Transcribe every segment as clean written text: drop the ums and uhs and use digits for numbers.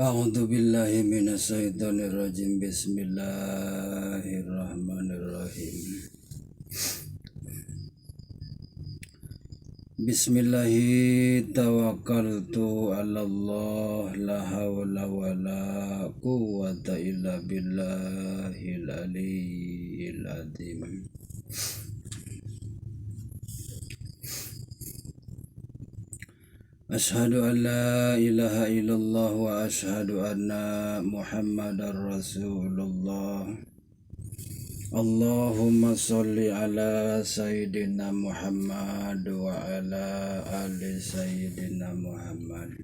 A'udzu billahi minasyaitonir rajim. Bismillahirrahmanirrahim. Bismillahi tawakkaltu 'alallah la haula wala quwwata illa billahil aliyyil azim. Ashhadu an la ilaha illallah wa ashhadu anna Muhammadar Rasulullah. Allahumma sholli ala Sayyidina Muhammad wa ala ali Sayyidina Muhammad.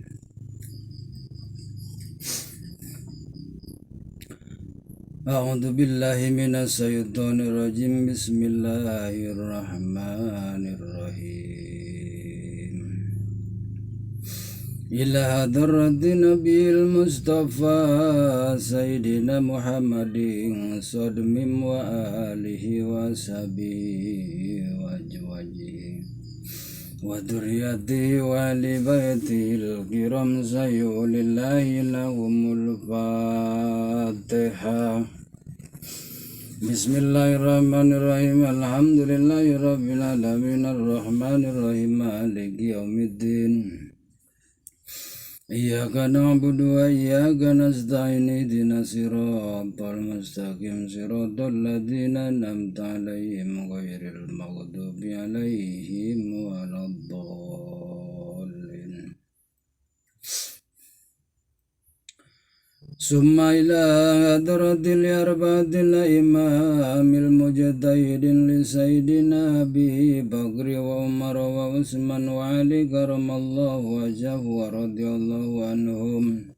A'udzu billahi minasy syaithanir rajim. Bismillahirrahmanirrahim. Ila hadrati Nabil Mustafa Sayyidina Muhammadin Sodmim wa alihi wa sahbihi wa ajwajihi wa dhurriyyatihi wa li baitil kiram sayulillahi lahumul Fatihah. Bismillahirrahmanirrahim. Alhamdulillahi rabbil alamin arrahmanirrahim maliki yaumiddin. Iyyaka na'budu wa iyyaka nasta'in ihdinas siratal mustaqim siratal ladzina an'amta 'alaihim ghairil maghdubi 'alaihim waladdallin. Summa ila hadratil arba'atil imamil mujtahidin li sayyidina Abi Bakri wa Umar wa Utsman wa Ali karamallahu wajhahu wa radhiyallahu anhum.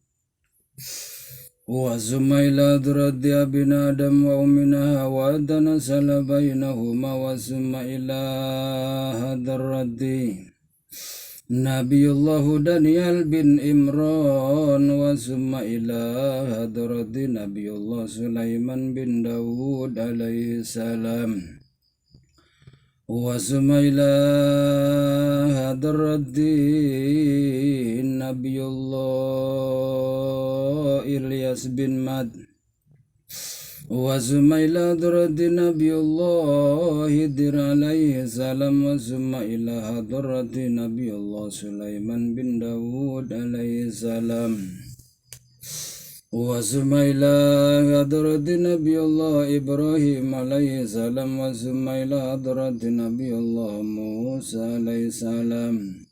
Wa summa ila hadrati abina Adam wa ummina wa tanasala bainahuma wa summa ila hadrati Nabiullah Daniel bin Imran wa summa ila hadrati Nabiullah Sulaiman bin Dawud alaihi salam wa summa ila hadrati Nabiullah Ilyas bin Mad wa summa ila hadrati Nabiullah Hidir alaihi salam wa summa ila hadrati Nabiullah Sulaiman bin Dawud alaihi salam wa summa ila hadrati Nabiullah Ibrahim alaihi salam wa summa ila hadrati Nabiullah Musa alaihi salam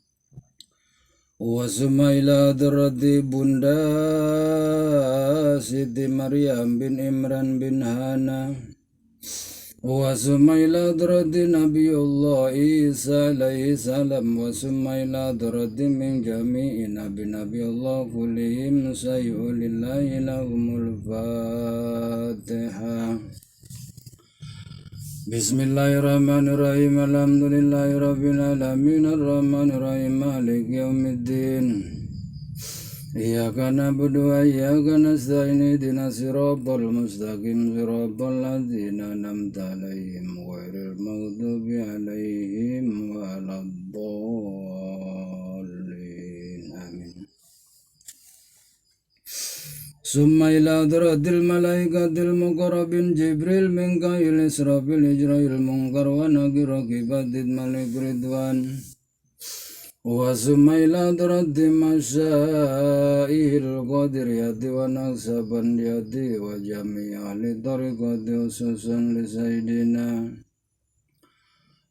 wa summa ila hadrati Bunda Siti Maryam bin Imran bin Hana wa summa ila hadrati Nabiullah Isa alaihi salam wa summa ila hadrati min jami'i Nabiullah kullihim sayulillahi lahumul Fatihah. Bismillahirrahmanirrahim. Alhamdulillahi rabbil alamin arrahmanirrahim maliki yaumiddin. Iyyaka na'budu wa iyyaka nasta'in ihdinas siratal mustaqim siratal ladzina an'amta 'alaihim ghairil maghdubi 'alaihim waladdallin. Amin. Summa ila hadratil malaikatil muqarrabin Jibril Mikail Israfil Ijrail Munkar wa Nakir Raqibatid Malik Ridwan wa summa ila hadrati masyaihil qadiriyati wa naksabandiyati wa jami' ahli tariqati ususan li sayyidina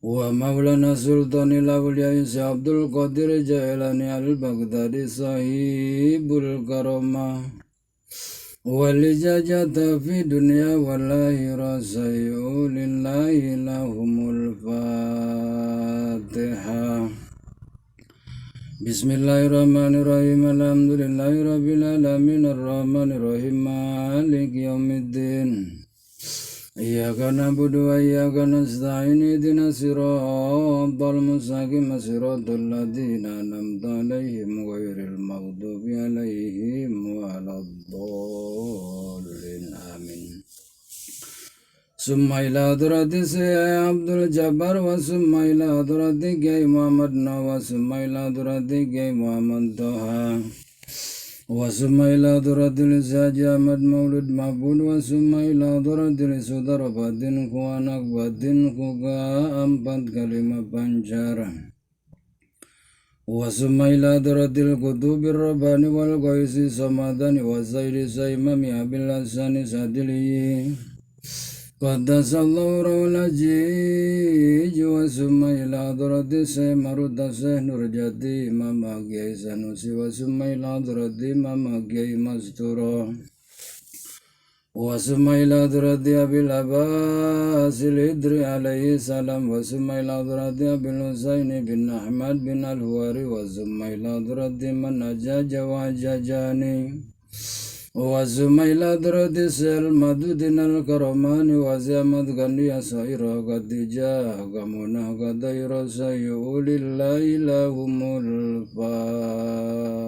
wa maulana sultanil awliya Abdul Qadir Jailani al-Baghdadi sahibul karamah walijajata fi dunya wal akhirah sayulillahi lahumul Fatihah. Bismillahirrahmanirrahim. Alhamdulillahi rabbil alamin arrahmanirrahim maliki yaumiddin. Iyyaka na'budu wa iyyaka nasta'in ihdinas siratal mustaqim siratal ladzina an'amta 'alaihim ghairil maghdubi 'alaihim waladdallin. Amin. Summa ila hadrati Sayyid Abdul Jabbar wa summa ila hadrati Kiai Muhammad Nawawi wa summa ila hadrati Kiai Muhammad Toha Wasumaila duratil saji Ahmad Maulud Mabud Wasumaila duratil saudara batinku anak batinku keempat kalimat pancara Wasumaila duratil kutubir rabbani wal qaisi samadani wasairi saimami abil hasani sadili Qaddasallahu rawlajij Wasumaila duratil semaruta nurjati Imam Agyai Sanusi Wasumaila duratil Imam Agyai Masturo Wasumaila durati Abil Abbas Idri alaihi salam Wasumaila durati Abil Husaini bin Ahmad bin Al-Huwari Wasumaila durati man ajaja wa ajajani Wasumaila durati Sel Madudin Al-Karamani Wasiamad Gandhi Asaira Qadijah Gamunah Qadaira Sayyulillahi lahumul Fatihah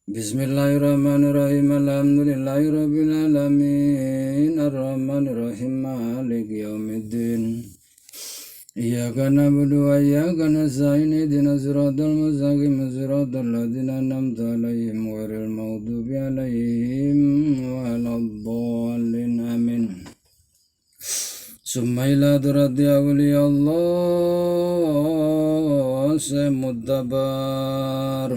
Bismillahirrahmanirrahim Alhamdulillahi Rabbil Alamin Ar-Rahmanirrahim Maliki Yawmiddin Iyyaka na'budu wa iyyaka nasta'in Ihdinas siratal mustaqim siratal ladzina an'amta 'alaihim ghairil maghdubi 'alaihim waladdallin amin Summa ila hadrati awliya Allah Semuddabar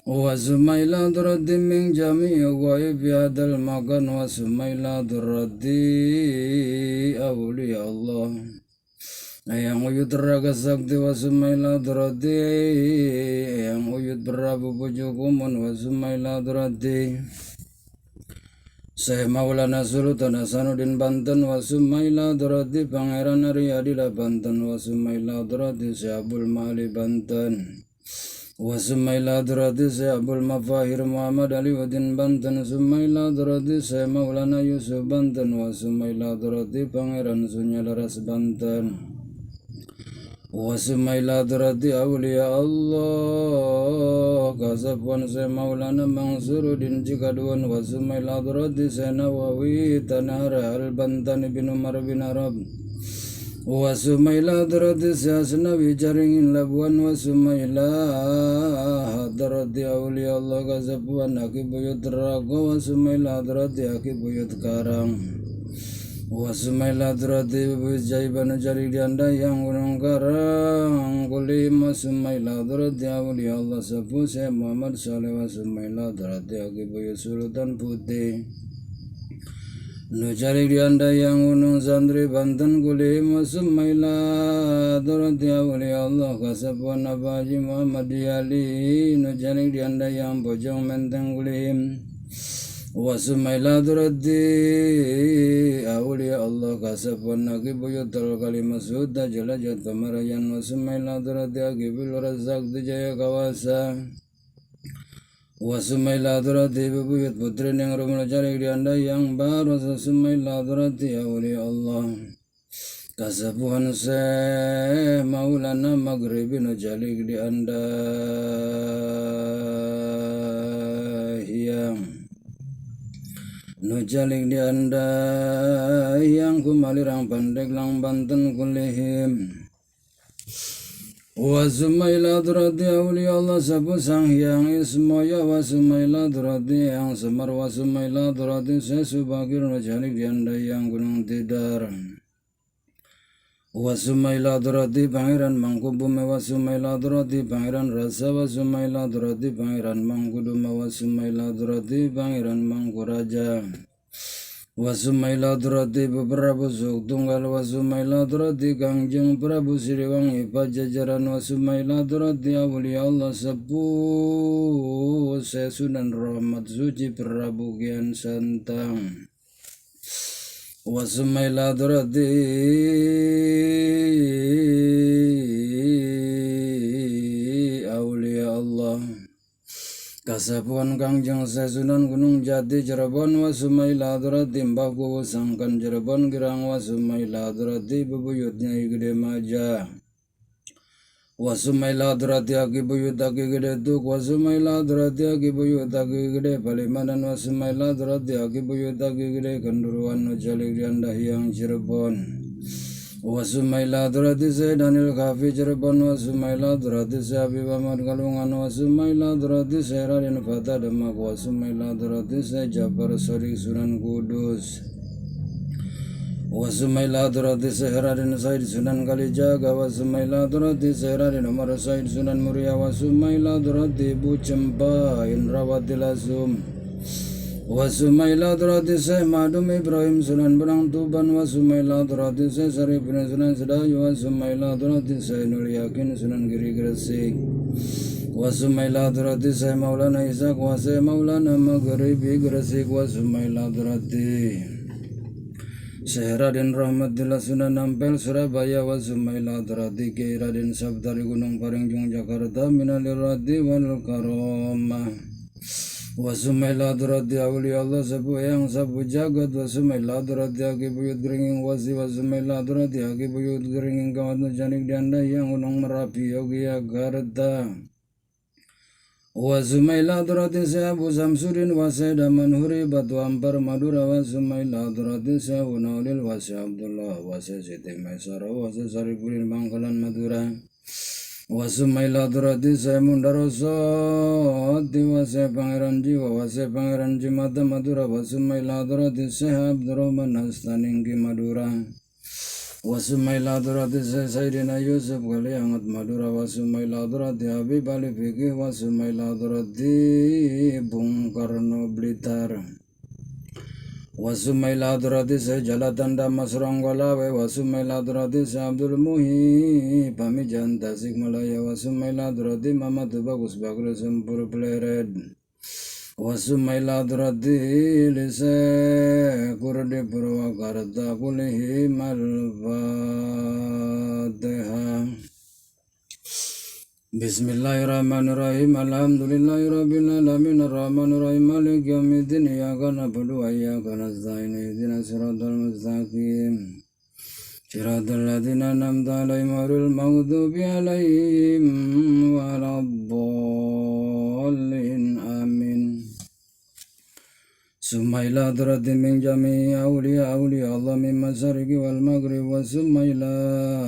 Wasumaila durati min jami'i ghaibi hadal makan Wasumaila durati awliya Allah Yang wujud raga sakti Wasumaila durati Yang wujud Prabu Pujukumun Wasumaila durati Syekh Maulana Sultan Hasanuddin Banten Wasumaila durati Pangeran Aryadila Banten Wasumaila durati Syekh Abdul Mali Banten Wasumaila durati Syekh Abdul Mafahir Muhammad Ali Wadin Banten Sumaila durati Syekh Maulana Yusuf Banten Wasumaila durati Pangeran Sunyalaras Banten Wasumaila durati Awliya Allah Kasafwan Syekh Maulana Mansuruddin Jikaduan Wasumaila durati Syekh Nawawi Tanara Al-Bantan bin Umar bin Arab Wasumaila durati Syasnawi Jaringin Labuan Wasumaila durati Awliya Allah Kasapuan Aki Buyut Rago Wasumaila durati Aki Buyut Karang Wasumaila durati Buyut Jaiban Jari Dianda Yang Gunung Karang Kulim Wasumaila durati Awliya Allah Sapu Syekh Muhammad Saleh Wasumaila durati Aki Buyut Sultan Putih Nujarik dianda yang gunung santri Banten kulim Wasumaila durati awliya Allah Kasapuan Abaji Muhammad Ali Nujarik dianda yang bojong menteng kulim Wasumaila durati awliya Allah Kasapuan Aki Buyutul Kalimah Suda Jelajat Pemarayan Wasumaila durati Aki Bil Razak Dijaya Kawasa Wasumaila durati bebuyut putri yang rumah cari dianda yang baru Wasumaila durati awliya Allah Kasapuan Syekh Maulana Maghribi Nujalik dianda yang Nujalik dianda yang kumalirang pandek lang Banten kulihim Wasumaila durati awliya Allah Sabu Sang Hyang Ismaya Wasumaila durati yang Semar Wasumaila durati Sesubagir Nujalik dianda yang Gunung Tidar Wasumaila durati Pangeran Mangkubume Wasumaila durati Pangeran Rasa Wasumaila durati Pangeran Mangkuduma Wasumaila durati Pangeran Mangkuraja Wasumaila durati Prabu Suktunggal Wasumaila durati Kangjeng Prabu Siliwangi Pajajaran Wasumaila durati awliya Allah Sepuh Sesunan Rahmat Suci Prabu Kian Santang Wasumaila durati awliya Allah Kasapuan Kangjeng Sesunan Gunung Jati Cirebon Wasumaila durati Mbah Kuwu Sangkan Cirebon Girang Wasumaila durati bebuyutnya Gede Maja Wasumaila durati Aki Buyut Aki Gede Tuk Wasumaila durati Aki Buyut Aki Gede Palimanan Wasumaila durati Aki Buyut Aki Gede Kenduruan Nujalik Dianda Hyang Cirebon Wasumaila durati se Daniel Kafi Cirebon Wasumaila durati se Habib Ahmad Kalungan Wasumaila durati se Raden Fatah Demak Wasumaila durati se Jabar Sodik Sunan Kudus Wasumaila durati se Raden Said Sunan Kalijaga Wasumaila durati se Raden Umar Said Sunan Muria Wasumaila durati Ibu Cempa Indrawati Lasum Wasumaila durati se Madum Ibrahim Sunan Benang Tuban Wasumaila durati se Sarif bin Sunan Sedayu Wasumaila durati se Nur Yakin Sunan Giri Gresik Wasumaila durati se Maulana Ishak Wase Maulana Maghribi Gresik Wasumaila durati Syekh Raden Rahmatillah Sunan Ampel Surabaya Wasumaila durati Kiai Raden Sabtari Gunung Paringjung Jakarta Minalir Radi wal Karomah Wasumaila durati awliya Allah sabu yang sabu jagat Wasumaila durati aki buyut geringing wasi Wasumaila durati aki buyut geringing kawat nujanik dianda yang gunung Merapi Yogi Agarta Wasumaila durati se Abu Samsudin Waseda Manhuri Batu Ampar Madura Wasumaila durati se Abu Naulil Wasi Abdullah Wasi Siti Maisara Wasi Saripudin Bangkalan Madura Wasumaila durati se Mundaroso Wase Pangeran Jiwa Wase Pangeran Jimata Madura Wasumaila durati se Abdurrahman Astaninggi Madura Wasumaila durati se Sayyidina Yusuf Kaliangat Madura Wasumaila durati Habib Ali Fikih Wasumaila durati Bung Karno Blitar Wasumaila durati se Jalatanda Masronggolawe Wasumaila durati se Abdul Muhi Pamijan Tasik Malaya Wasumaila durati Mama Bagus Bakri Sempur Pleret Wasumaila durati Lise Kurdi Purwakarta Kulihi Al-Fatihah Bismillahirrahmanirrahim Alhamdulillahirabbil alamin arrahmanirrahim maliki yaumiddin iyyaka na'budu wa iyyaka nasta'in ihdinas siratal mustaqim siratal ladzina an'amta 'alaihim ghairil maghdubi 'alaihim waladdallin amin Sumaila durati min jami awliya Allah min masyariqi wal maghrib Wasumaila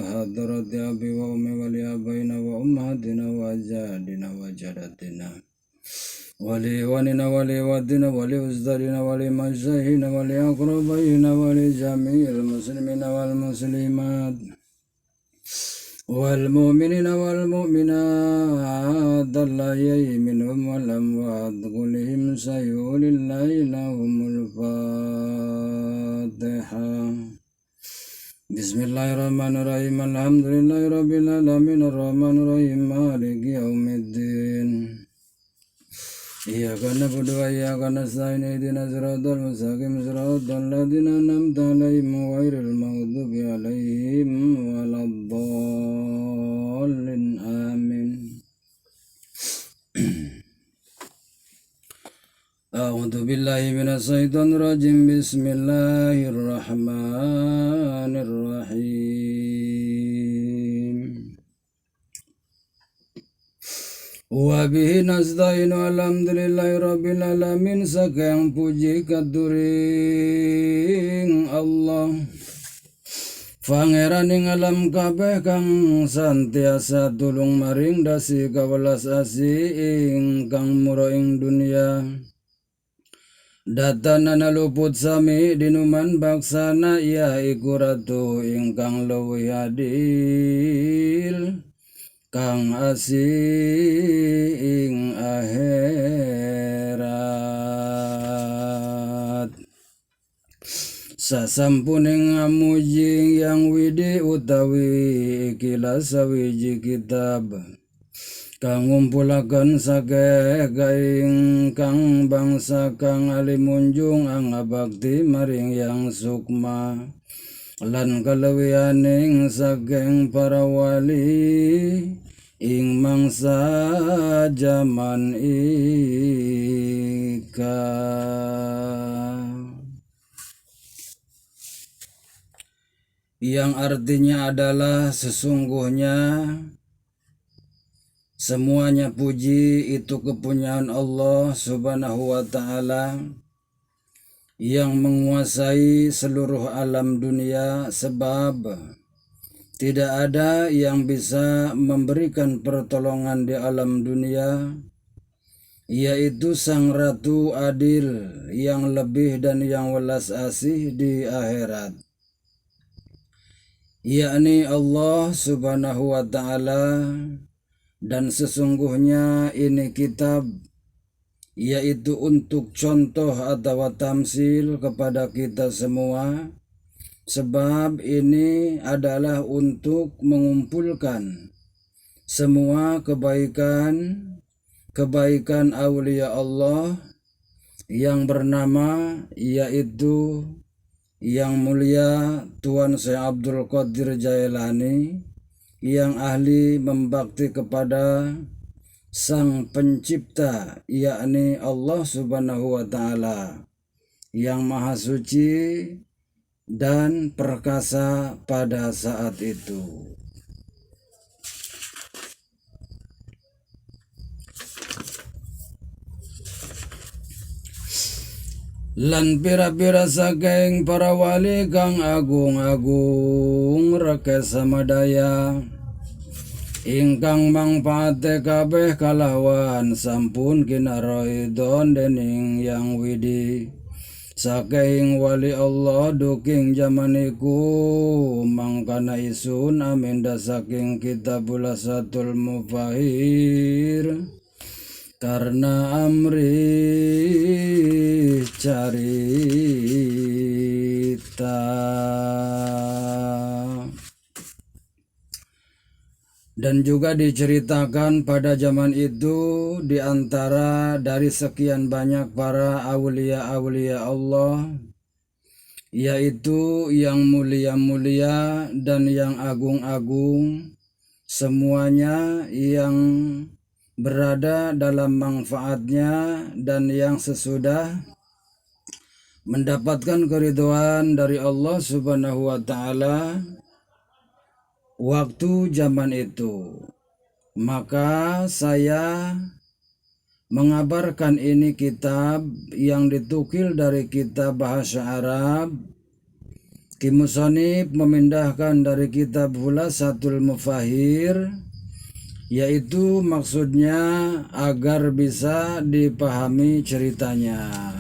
hadrati abi wa ummi wali abaina wa ummahatina wa ajadina wa jadatina wali wanina wali wadina wali uzdarina wali masyahina wali akrabaina wali jami'il muslimina wal muslimat wal mu'minina wal mu'minat allahi minhum wal amwat kullihim sayyulillahi lahumul fatihah Bismillahirrahmanirrahim Alhamdulillahi rabbil alamin arrahmanirrahim maliki yaumiddin Iyyaka na'budu wa iyyaka nasta'in ihdinas siratal mustaqim siratal ladzina an'amta 'alaihim ghairil maghdubi 'alaihim waladdallin amin A'udzu billahi minasy syaithanir rajim Bismillahirrahmanirrahim Wa bihi nasta'inu alhamdulillahi rabbil alamin Sakang puji katuring Allah Pangeran ing alam kabeh kang santiasa tulung maring dasi kawelas asih ingkang mura ing dunya Datanana luput sami dinuman baksana yaiku ratu ingkang luwih adil kang asih ing akhirat sasampuning ngamuji yang widi utawi ikilah sawiji kitab kang ngumpulaken sakeh gaing kang bangsa kang alimunjung angabakti maring yang sukma lan kalewianing saking para wali ing mangsa jaman ika yang artinya adalah sesungguhnya semuanya puji itu kepunyaan Allah Subhanahu wa ta'ala yang menguasai seluruh alam dunia sebab Tidak ada yang bisa memberikan pertolongan di alam dunia, yaitu Sang Ratu Adil yang lebih dan yang welas asih di akhirat, yakni Allah Subhanahu wa Ta'ala. Dan sesungguhnya ini kitab, yaitu untuk contoh atau tamsil kepada kita semua, sebab ini adalah untuk mengumpulkan semua kebaikan aulia Allah yang bernama, yaitu yang mulia Tuan Syekh Abdul Qadir Jailani, yang ahli membakti kepada Sang Pencipta, yakni Allah Subhanahu wa Ta'ala, yang maha suci dan perkasa pada saat itu. Lan pira-pira saking para wali kang agung-agung reke samadaya, ingkang mangpaate kabeh kalawan sampun kinaroidon dening yang widi saking wali Allah duking jamaniku, mangkana isun aminda saking kitabul Asatul Mufahir karena amri carita. Dan juga diceritakan pada zaman itu di antara dari sekian banyak para aulia-aulia Allah, yaitu yang mulia-mulia dan yang agung-agung, semuanya yang berada dalam manfaatnya dan yang sesudah mendapatkan keridhaan dari Allah Subhanahu wa Ta'ala waktu zaman itu. Maka saya mengabarkan ini kitab yang ditukil dari kitab bahasa Arab. Ki Musonib memindahkan dari kitab Khulasatul Mufahir, yaitu maksudnya agar bisa dipahami ceritanya.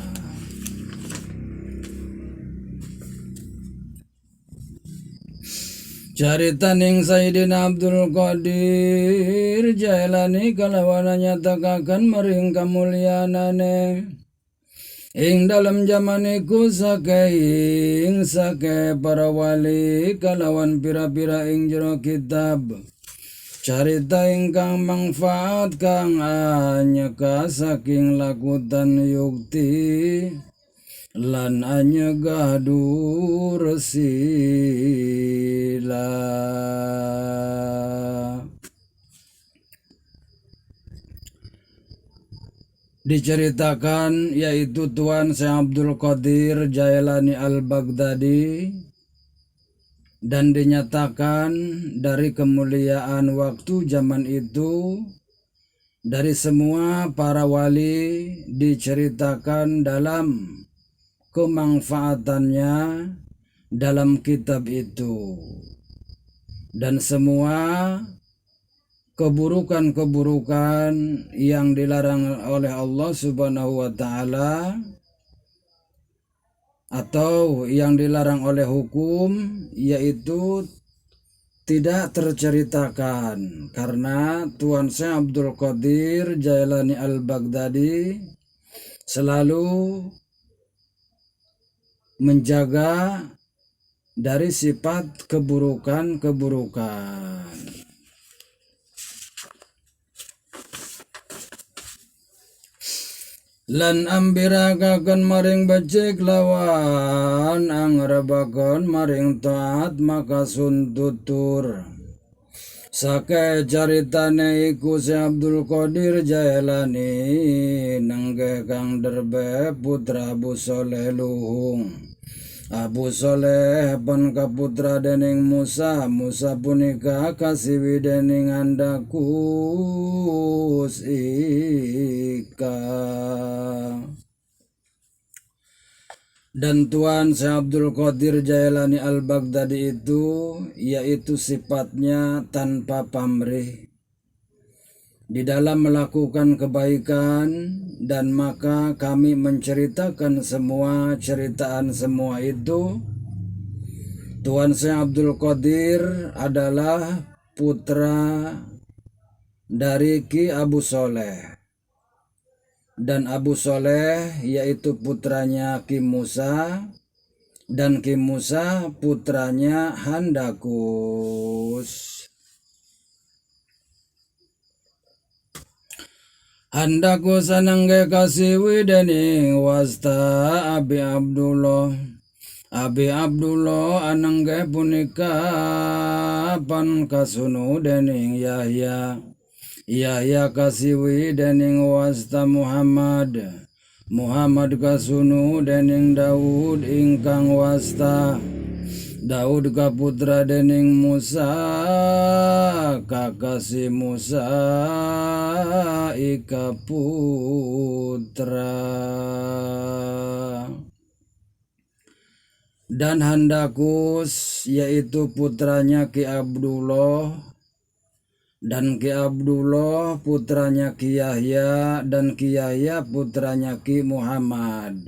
Carita ning Sayyidina Abdul Qadir Jailani kalawana nyatakaken maring kamulyanane ing dalam zamaniku saking para wali kalawan pira-pira ing jero kitab carita ingkang manfaat kang anyeka saking lakutan yukti lan anyegah dursila. Diceritakan yaitu Tuan Syekh Abdul Qadir Jailani Al-Baghdadi, dan dinyatakan dari kemuliaan waktu zaman itu dari semua para wali, diceritakan dalam kemanfaatannya dalam kitab itu, dan semua keburukan-keburukan yang dilarang oleh Allah Subhanahu wa Ta'ala atau yang dilarang oleh hukum, yaitu tidak terceritakan karena Tuan Syekh Abdul Qadir Jailani Al-Baghdadi selalu menjaga dari sifat keburukan-keburukan. Lan ambirakaken maring becik lawan angrebakon maring taat maka suntutur sake caritane iku Syekh Abdul Qadir Jailani nenggeh kang derbe putra Abu Soleh Luhung. Abu Soleh pun kaputra dening Musa punika kasiwi dening andakus ika. Dan Tuan Syekh Abdul Qadir Jailani Al-Baghdadi itu yaitu sifatnya tanpa pamrih di dalam melakukan kebaikan, dan maka kami menceritakan semua itu. Tuan Syekh Abdul Qadir adalah putra dari Ki Abu Soleh, dan Abu Soleh yaitu putranya Ki Musa, dan Ki Musa putranya Handakus. Handakus anangge kasiwi dening wasta Abi Abdullah. Abi Abdullah anangge punika pan kasunu dening Yahya. Yahya kasiwi dening wasta Muhammad. Muhammad kasunu dening Daud ingkang wasta. Daud kaputra dening Musa, kakasi Musa ika putra. Dan Handakus yaitu putranya Ki Abdullah, dan Ki Abdullah putranya Ki Yahya, dan Ki Yahya putranya Ki Muhammad.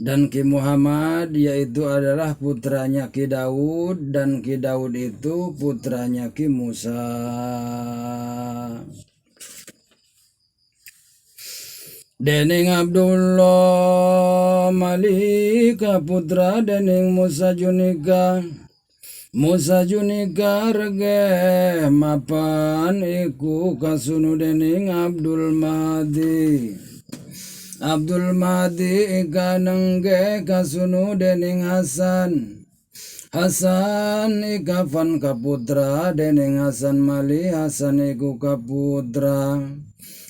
Dan Ki Muhammad yaitu adalah putranya Ki Daud, dan Ki Daud itu putranya Ki Musa. Dening Abdullah Malika putra dening Musa Junika. Musa Junika rege mapan iku kasunu dening Abdul Mahdi. Abdul Mahdi ika nengge kasunu dening Hasan. Hasan ika fan kaputra dening Hasan Mali. Hasan iku kaputra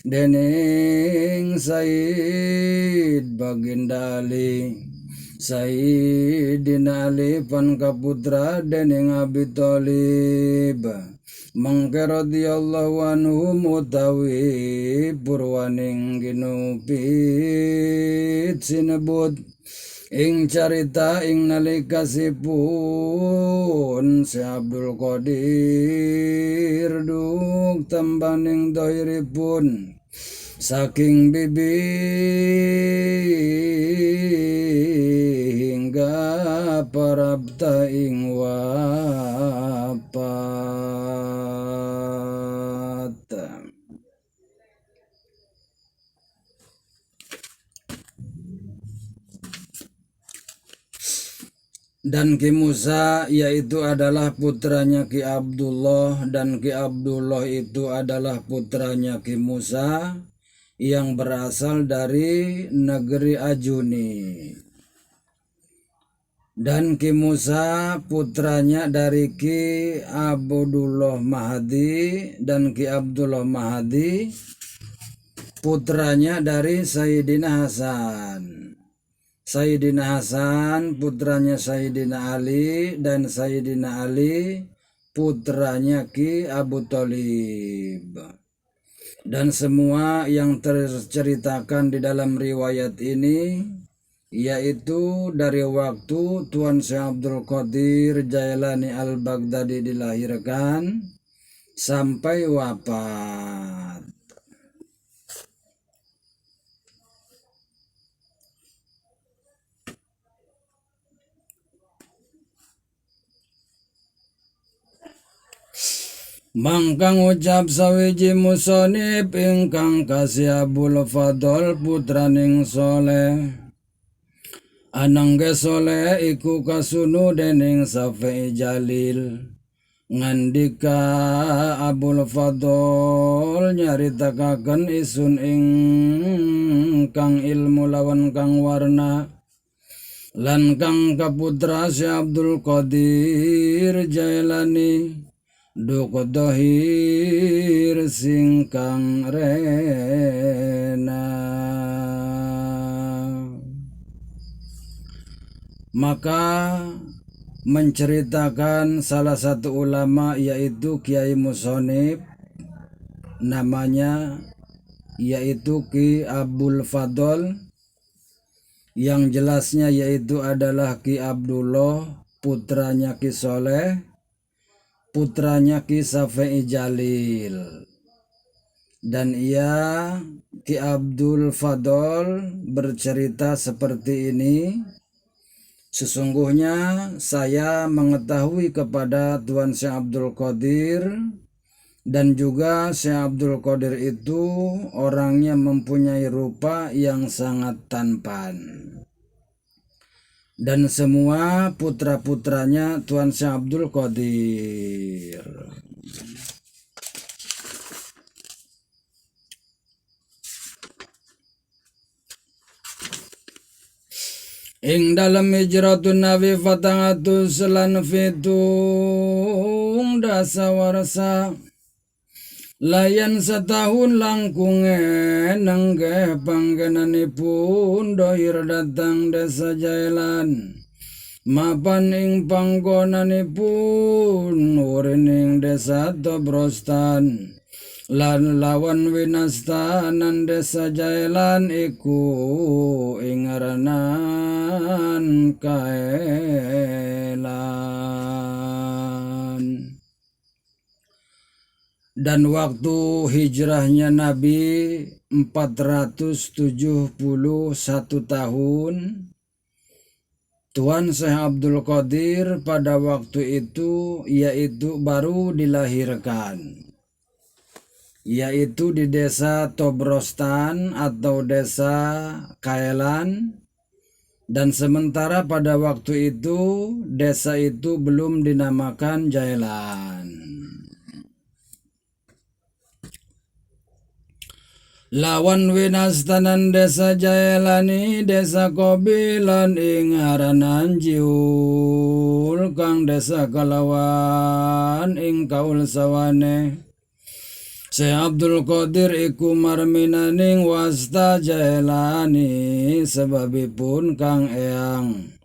dening Said Baginda Ali. Sayyidina Ali pan kaputra dening Abi Thalib. Mangke radhiyallahu anhu mutawi purwaning ginupit sinebut ing carita ing nalikasipun Syekh Abdul Qadir duk tembaning dohiripun saking bibi hingga parabta ing wafat. Dan Ki Musa yaitu adalah putranya Ki Abdullah, dan Ki Abdullah itu adalah putranya Ki Musa yang berasal dari negeri Ajuni. Dan Ki Musa putranya dari Ki Abdullah Mahdi, dan Ki Abdullah Mahdi putranya dari Sayyidina Hasan. Sayyidina Hasan putranya Sayyidina Ali, dan Sayyidina Ali putranya Ki Abu Thalib. Dan semua yang terceritakan di dalam riwayat ini yaitu dari waktu Tuan Syekh Abdul Qadir Jailani Al-Baghdadi dilahirkan sampai wafat. Mangkang ucap sawiji musonib ingkang kasih Abul Fadl putraning Soleh. Anangge Soleh iku kasunu dening Syafi'i Jalil. Ngandika Abul Fadl nyaritakaken isun ingkang ilmu lawan kang warna. Lan kang kaputra Syekh Abdul Qadir Jailani duk dohir singkang rena. Maka menceritakan salah satu ulama yaitu Kiai Musonib, namanya yaitu Ki Abul Fadl, yang jelasnya yaitu adalah Ki Abdullah, putranya Ki Soleh, putranya Ki Safei Jalil. Dan ia, Ki Abdul Fadol, bercerita seperti ini. Sesungguhnya saya mengetahui kepada Tuan Syekh Abdul Qadir, dan juga Syekh Abdul Qadir itu orangnya mempunyai rupa yang sangat tampan. Dan semua putra-putranya Tuan Syekh Abdul Qadir. Ing dalam hijratun Nabi fatangatus lan fitung dasawarsa layan setahun langkunge nangge panggenanipun dohir datang desa Jailan mapan ing panggonanipun urining desa Tobrostan lan lawan winastanan desa Jailan iku ingaranan Kaelan. Dan waktu hijrahnya Nabi 471 tahun, Tuan Syekh Abdul Qadir pada waktu itu yaitu baru dilahirkan, yaitu di desa Tobrostan atau desa Kaelan. Dan sementara pada waktu itu desa itu belum dinamakan Jailan. Lawan winastanan desa Jailani desa Kobilan ing aranan Jiul kang desa Kalawan ing kaul sawane. Syekh Abdul Qadir iku marminaning wasta Jailani sebabipun kang eyang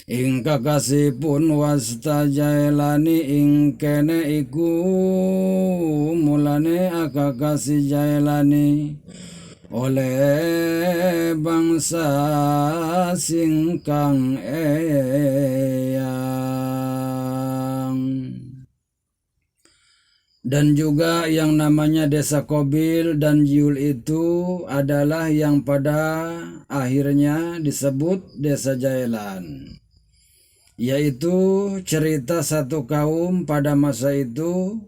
ing kakasipun wasta Jailani ing kene iku mulane akakasi Jailani oleh bangsa sing kang eyang. Dan juga yang namanya desa Kobil dan Jiul itu adalah yang pada akhirnya disebut desa Jailan, yaitu cerita satu kaum pada masa itu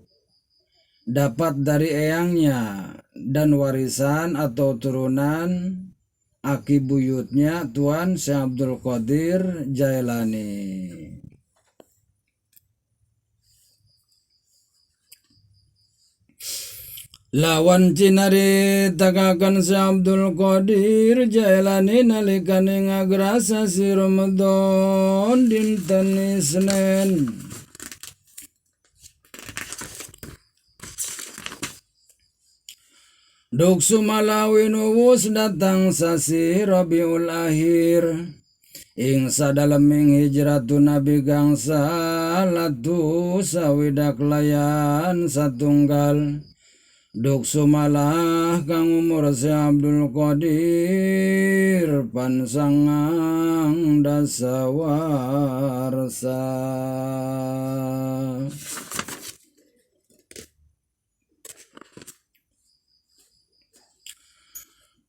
dapat dari eyangnya dan warisan atau turunan aki buyutnya Tuan Syekh Abdul Qadir Jailani. Lawan cinari takakan Syekh Abdul Qadir Jailani nalikane ngagrasa si Ramadan dinten Isnin. Duk sumalawi nuwus datang sasi Rabiul Akhir ing sadaleming hijratun Nabi gangsa latu sawidak layan satunggal. Duk sumalah kang umur Syekh Abdul Qadir pansangang dasawarsa.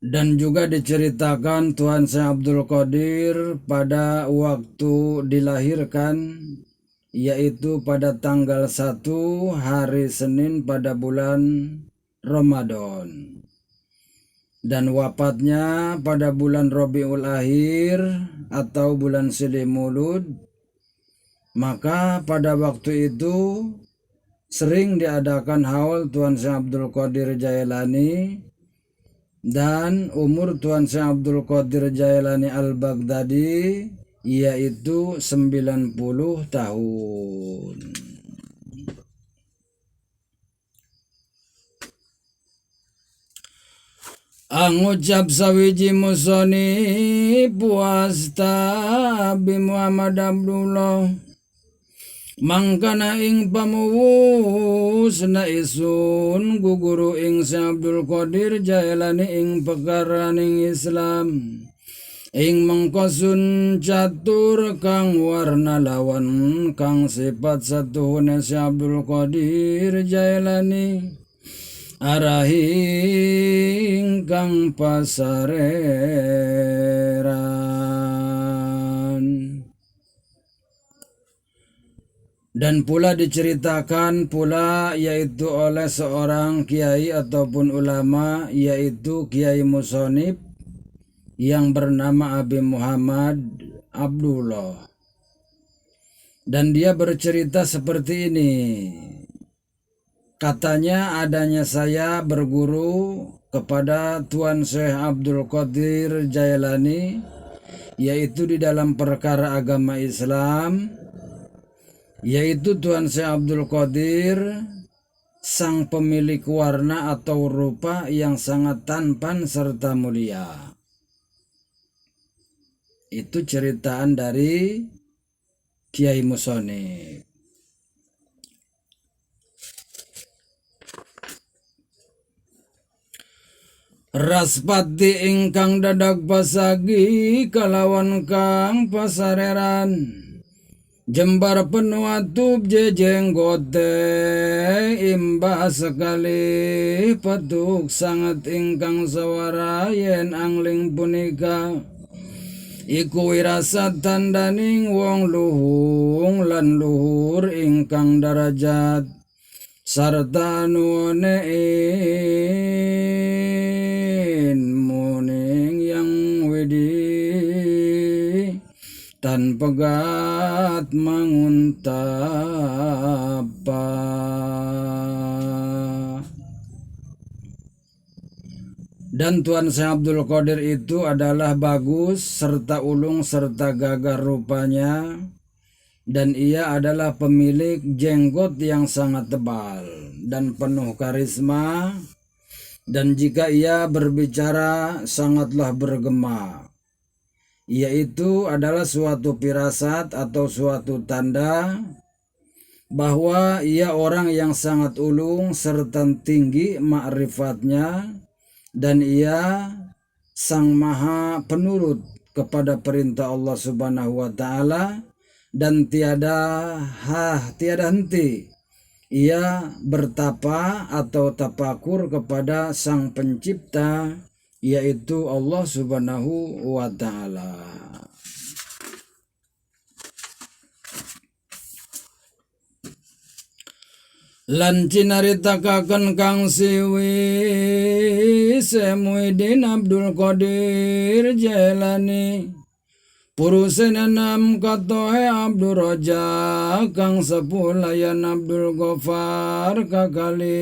Dan juga diceritakan Tuan Syekh Abdul Qadir pada waktu dilahirkan, yaitu pada tanggal 1 hari Senin pada bulan Ramadan, dan wafatnya pada bulan Rabiul Akhir atau bulan Silih Mulud. Maka pada waktu itu sering diadakan haul Tuan Syekh Abdul Qadir Jailani, dan umur Tuan Syekh Abdul Qadir Jailani Al-Baghdadi yaitu 90 tahun. Angucap sawiji musoni puasta Abi Muhammad Abdullah mangkana ing pamuwus na isun guguru ing Syekh Abdul Qadir Jailani ing pekaraning Islam ing mengkosun catur kang warna lawan kang sifat satuhune si Abdul Qadir Jailani arahing kang pasareran. Dan pula diceritakan pula yaitu oleh seorang kiai ataupun ulama yaitu Kiai Musonib yang bernama Abi Muhammad Abdullah. Dan dia bercerita seperti ini. Katanya adanya saya berguru kepada Tuan Syekh Abdul Qadir Jailani yaitu di dalam perkara agama Islam, yaitu Tuan Syekh Abdul Qadir sang pemilik warna atau rupa yang sangat tampan serta mulia. Itu ceritaan dari Kiai Musonib. Raspati ingkang dadak pasagi kalawan kang pasareran jembar penuh atup jejenggote imbah sekali petuk sangat ingkang sawara yen angling punika iku wirasat tandaning wong luhung lan luhur ingkang darajat sarta nuonein muning yang wedi tan pegat manguntapa. Dan Tuan Syekh Abdul Qadir itu adalah bagus serta ulung serta gagah rupanya, dan ia adalah pemilik jenggot yang sangat tebal dan penuh karisma, dan jika ia berbicara sangatlah bergema, yaitu adalah suatu firasat atau suatu tanda bahwa ia orang yang sangat ulung serta tinggi ma'rifatnya, dan ia sang maha penurut kepada perintah Allah Subhanahu wa Ta'ala, dan tiada henti ia bertapa atau tapakur kepada sang pencipta yaitu Allah Subhanahu wa Ta'ala. Lan cinaritakan kang siwi Muhyiddin Abdul Qadir Jailani purusen enam katoe Abdul Raja kang sepulayan Abdul Ghaffar kakali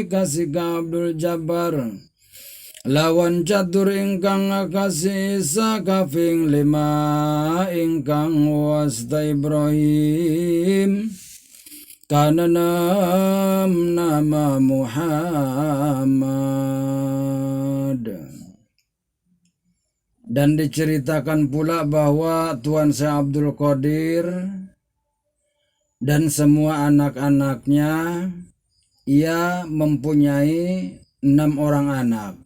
kasih Abdul Jabbar lawan catur ingkang kasih isa kafing lima ingkang wasta Ibrahim kananam nama Muhammad. Dan diceritakan pula bahwa Tuan Syekh Abdul Qadir dan semua anak-anaknya, ia mempunyai 6 orang anak.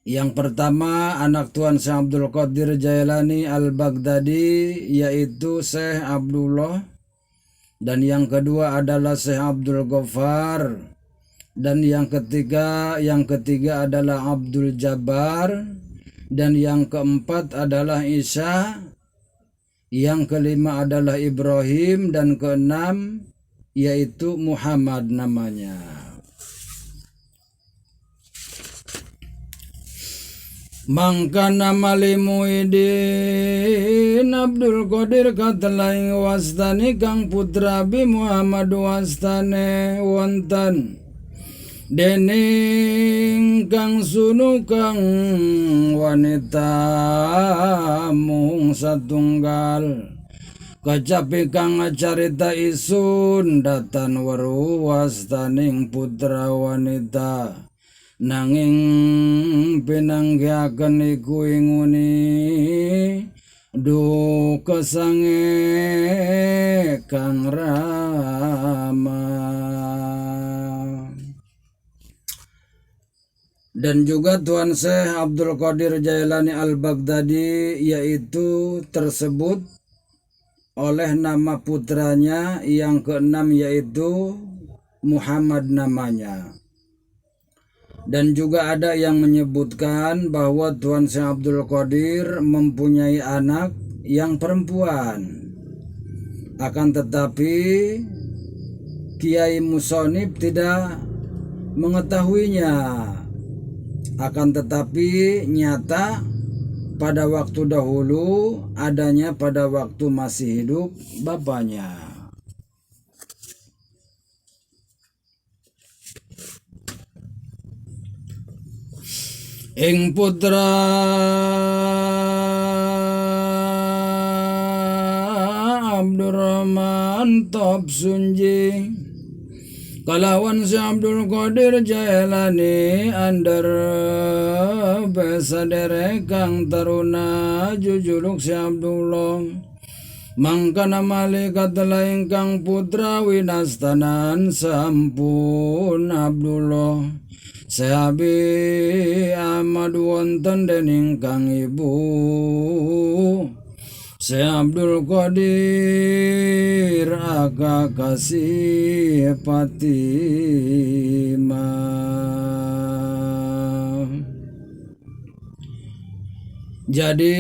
Yang pertama anak Tuan Syekh Abdul Qadir Jailani Al-Baghdadi yaitu Syekh Abdullah, dan yang kedua adalah Syekh Abdul Ghaffar, dan yang ketiga adalah Abdul Jabbar, dan yang keempat adalah Isa, yang kelima adalah Ibrahim, dan keenam yaitu Muhammad namanya. Mangka nama Muhyiddin Abdul Qadir katelaing wastani kang putra Bi Muhammad wastane wonten dening kang sunu kang wanita mung satunggal kacapi kang carita isun datan weruh wastaning putra wanita nanging pinanggihaken iku inguni duka sange kang rama. Dan juga Tuan Syekh Abdul Qadir Jailani Al-Baghdadi, yaitu tersebut oleh nama putranya yang keenam yaitu Muhammad namanya. Dan juga ada yang menyebutkan bahwa Tuan Syekh Abdul Qadir mempunyai anak yang perempuan. Akan tetapi Kiai Musonib tidak mengetahuinya. Akan tetapi nyata pada waktu dahulu adanya pada waktu masih hidup bapaknya. Ing putra Abdurrahman Top Sunji kalawan si Abdul Qadir Jailani andar besadere kang taruna jujuluk si Abdullah mangkana malaikat lain kang putra winastanan sampun Abdullah Sahabi Ahmad wonten dening kang ibu Syekh Abdul Qadir Aka Kasih Fatimah. Jadi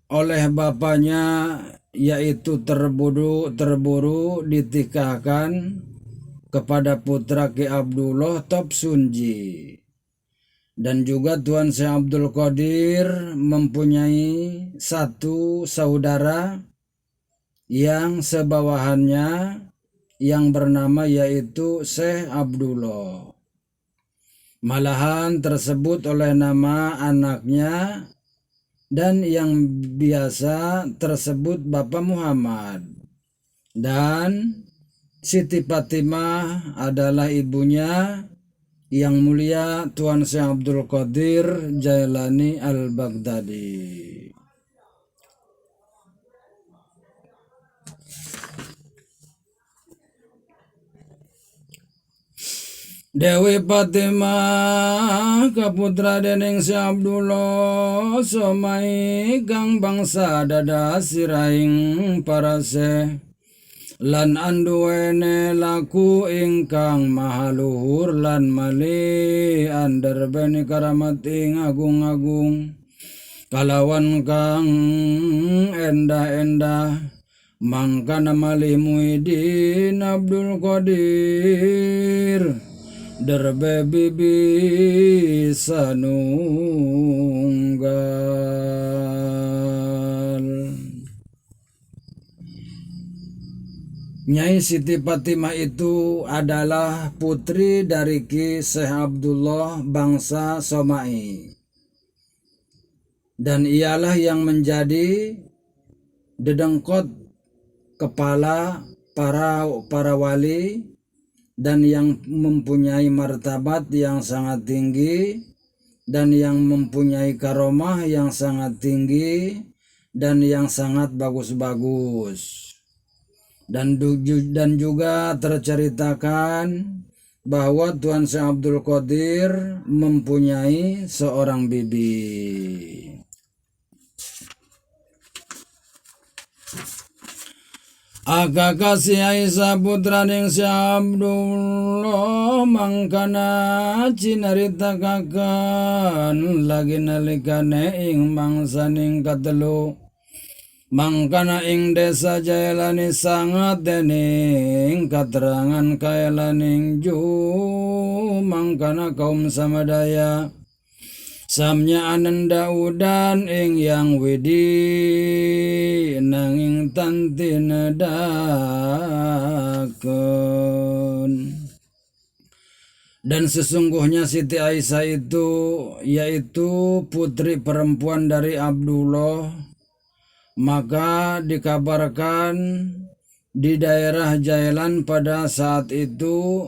oleh bapaknya yaitu terburu ditikahkan kepada putra Ki Abdullah Top Sunji. Dan juga Tuan Syekh Abdul Qadir mempunyai satu saudara yang sebawahannya yang bernama yaitu Syekh Abdullah. Malahan tersebut oleh nama anaknya dan yang biasa tersebut Bapak Muhammad. Dan Siti Fatimah adalah ibunya yang mulia Tuan Syekh Abdul Qadir Jailani Al-Baghdadi. Dewi Fatimah kaputra dening Syekh Abdullah somai kang bangsa dada siraing para syekh lan anduwene laku ingkang mahaluhur lan mali andar beni karamat ing agung-agung kalawan kang endah-endah mangkana mali Muhyiddin Abdul Qadir derbe bibi sanunggal. Nyai Siti Fatimah itu adalah putri dari Ki Syekh Abdullah bangsa Somai. Dan ialah yang menjadi dedengkot kepala para wali dan yang mempunyai martabat yang sangat tinggi dan yang mempunyai karomah yang sangat tinggi dan yang sangat bagus-bagus. Dan juga terceritakan bahwa Tuan Syekh Abdul Qadir mempunyai seorang bibi. Aka kasih Aisyah putra ning Syekh Abdullah mangkana cinarita kakan lagi nalikane ing mangsaning katelu mangkana ing desa Jailani sangat dening katerangan kaelaning ju mangkana kaum samadaya samnya ananda udan ing yang widi nanging tanti nedakon. Dan sesungguhnya Siti Aisyah itu yaitu putri perempuan dari Abdullah. Maka dikabarkan di daerah Jailan pada saat itu